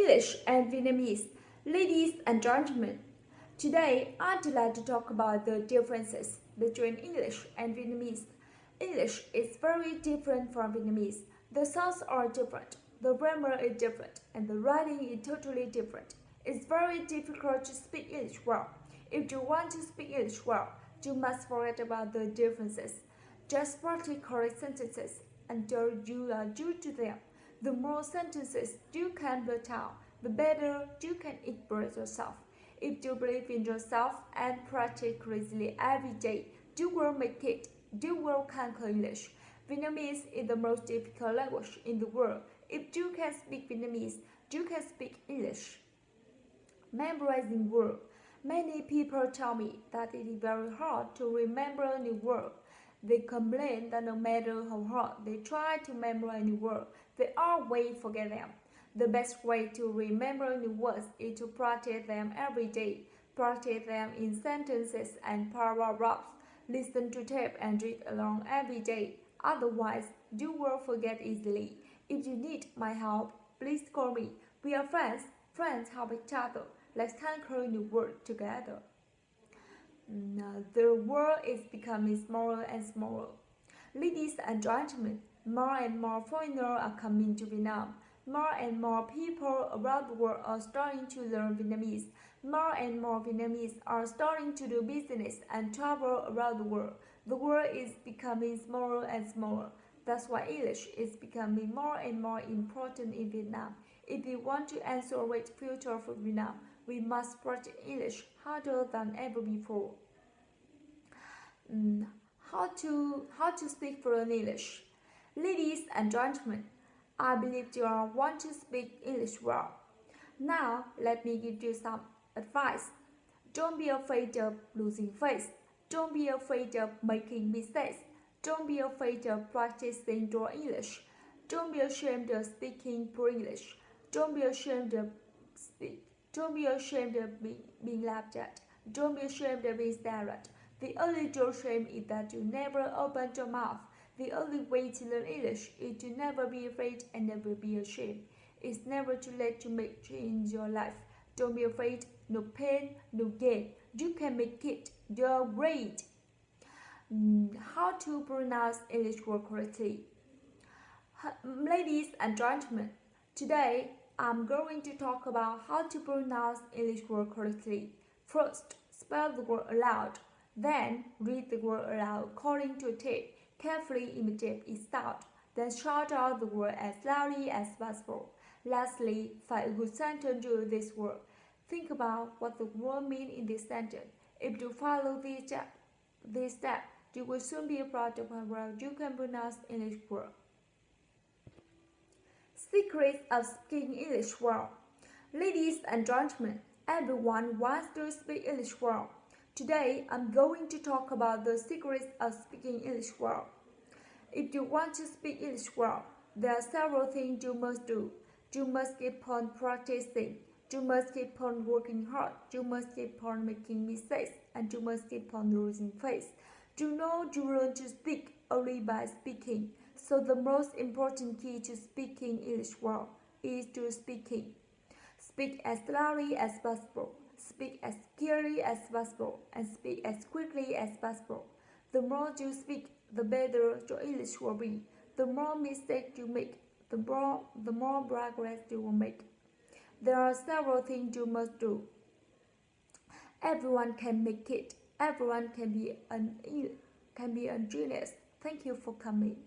English and Vietnamese. Ladies and gentlemen, today I'd like to talk about the differences between English and Vietnamese. English is very different from Vietnamese. The sounds are different, the grammar is different, and the writing is totally different. It's very difficult to speak English well. If you want to speak English well, you must forget about the differences. Just practice correct sentences until you are used to them. The more sentences you can put out, the better you can express yourself. If you believe in yourself and practice correctly every day, you will make it. You will conquer English. Vietnamese is the most difficult language in the world. If you can speak Vietnamese, you can speak English. Memorizing words. Many people tell me that it is very hard to remember new words. They complain that no matter how hard they try to memorize new words, they always forget them. The best way to remember new words is to practice them every day. Practice them in sentences and paragraphs. Listen to tape and read along every day. Otherwise, you will forget easily. If you need my help, please call me. We are friends. Friends help each other. Let's conquer new words together. The world is becoming smaller and smaller. Ladies and gentlemen, more and more foreigners are coming to Vietnam. More and more people around the world are starting to learn Vietnamese. More and more Vietnamese are starting to do business and travel around the world. The world is becoming smaller and smaller. That's why English is becoming more and more important in Vietnam. If we want to accelerate future for Vietnam, we must practice English harder than ever before. How to speak fluent English? Ladies and gentlemen, I believe you all want to speak English well. Now, let me give you some advice. Don't be afraid of losing face. Don't be afraid of making mistakes. Don't be afraid of practicing your English. Don't be ashamed of speaking poor English. Don't be ashamed of being laughed at. Don't be ashamed of being stared at. The only true shame is that you never opened your mouth. The only way to learn English is to never be afraid and never be ashamed. It's never too late to make change in your life. Don't be afraid, no pain, no gain. You can make it. You're great. How to pronounce English word correctly? Ladies and gentlemen, today I'm going to talk about how to pronounce English word correctly. First, spell the word aloud. Then, read the word aloud according to a tape. Carefully imitate its sound. Then shout out the word as loudly as possible. Lastly, find a good sentence to this word. Think about what the word means in this sentence. If you follow this step, you will soon be proud of how well you can pronounce English words. Secrets of speaking English well. Ladies and gentlemen, everyone wants to speak English well. Today, I'm going to talk about the secrets of speaking English well. If you want to speak English well, there are several things you must do. You must keep on practicing. You must keep on working hard. You must keep on making mistakes. And you must keep on losing face. You know you learn to speak only by speaking. So the most important key to speaking English well is to speaking. Speak as loudly as possible. Speak as clearly as possible. And speak as quickly as possible. The more you speak, the better your English will be. The more mistakes you make, the more progress you will make. There are several things you must do. Everyone can make it. Everyone can be a genius. Thank you for coming.